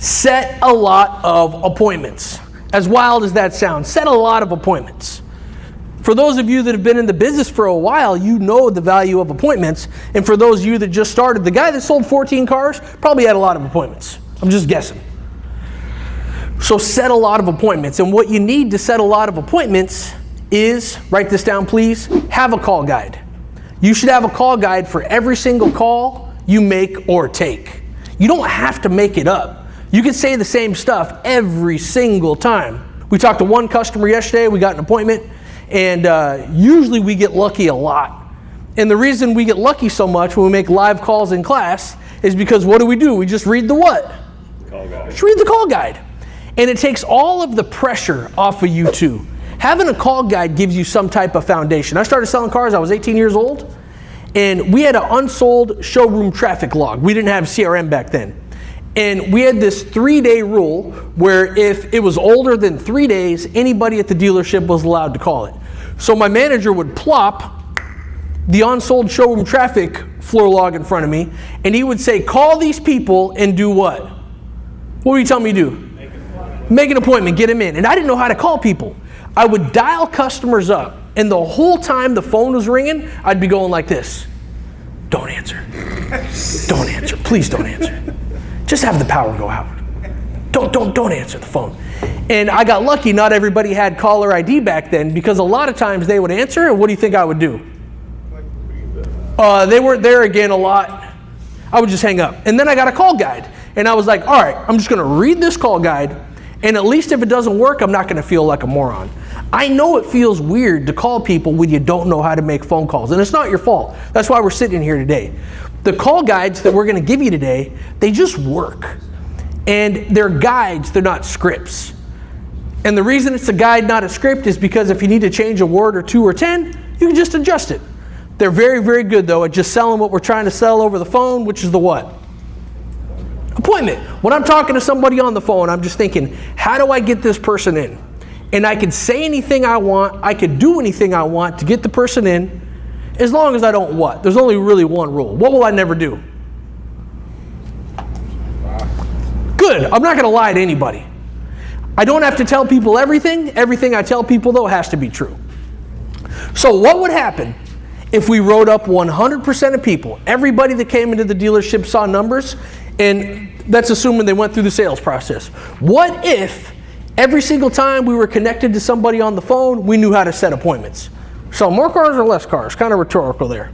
Set a lot of appointments. As wild as that sounds, set a lot of appointments. For those of you that have been in the business for a while, you know the value of appointments. And for those of you that just started, the guy that sold 14 cars probably had a lot of appointments. I'm just guessing. So set a lot of appointments. And what you need to set a lot of appointments is, write this down please, have a call guide. You should have a call guide for every single call you make or take. You don't have to make it up. You can say the same stuff every single time. We talked to one customer yesterday, we got an appointment, and usually we get lucky a lot. And the reason we get lucky so much when we make live calls in class is because what do? We just read the what? Call guide. Just read the call guide. And it takes all of the pressure off of you too. Having a call guide gives you some type of foundation. I started selling cars, I was 18 years old, and we had an unsold showroom traffic log. We didn't have CRM back then. And we had this 3-day rule where if it was older than 3 days, anybody at the dealership was allowed to call it. So my manager would plop the unsold showroom traffic floor log in front of me, and he would say, call these people and do what? What would he tell me to do? Make an appointment, get them in. And I didn't know how to call people. I would dial customers up, and the whole time the phone was ringing, I'd be going like this. Don't answer. Don't answer. Please don't answer. Just have the power go out. Don't answer the phone. And I got lucky, not everybody had caller ID back then, because a lot of times they would answer, and what do you think I would do? They weren't there again a lot. I would just hang up. And then I got a call guide. And I was like, all right, I'm just going to read this call guide, and at least if it doesn't work, I'm not going to feel like a moron. I know it feels weird to call people when you don't know how to make phone calls, and it's not your fault. That's why we're sitting here today. The call guides that we're going to give you today, they just work. And they're guides, they're not scripts. And the reason it's a guide, not a script, is because if you need to change a word or 2 or 10, you can just adjust it. They're very, very good, though, at just selling what we're trying to sell over the phone, which is the what? Appointment. When I'm talking to somebody on the phone, I'm just thinking, how do I get this person in? And I can say anything I want, I can do anything I want to get the person in, as long as I don't what? There's only really one rule. What will I never do? Good. I'm not going to lie to anybody. I don't have to tell people everything. Everything I tell people, though, has to be true. So what would happen if we wrote up 100% of people, everybody that came into the dealership saw numbers, and that's assuming they went through the sales process. What if every single time we were connected to somebody on the phone, we knew how to set appointments? So more cars or less cars? Kind of rhetorical there.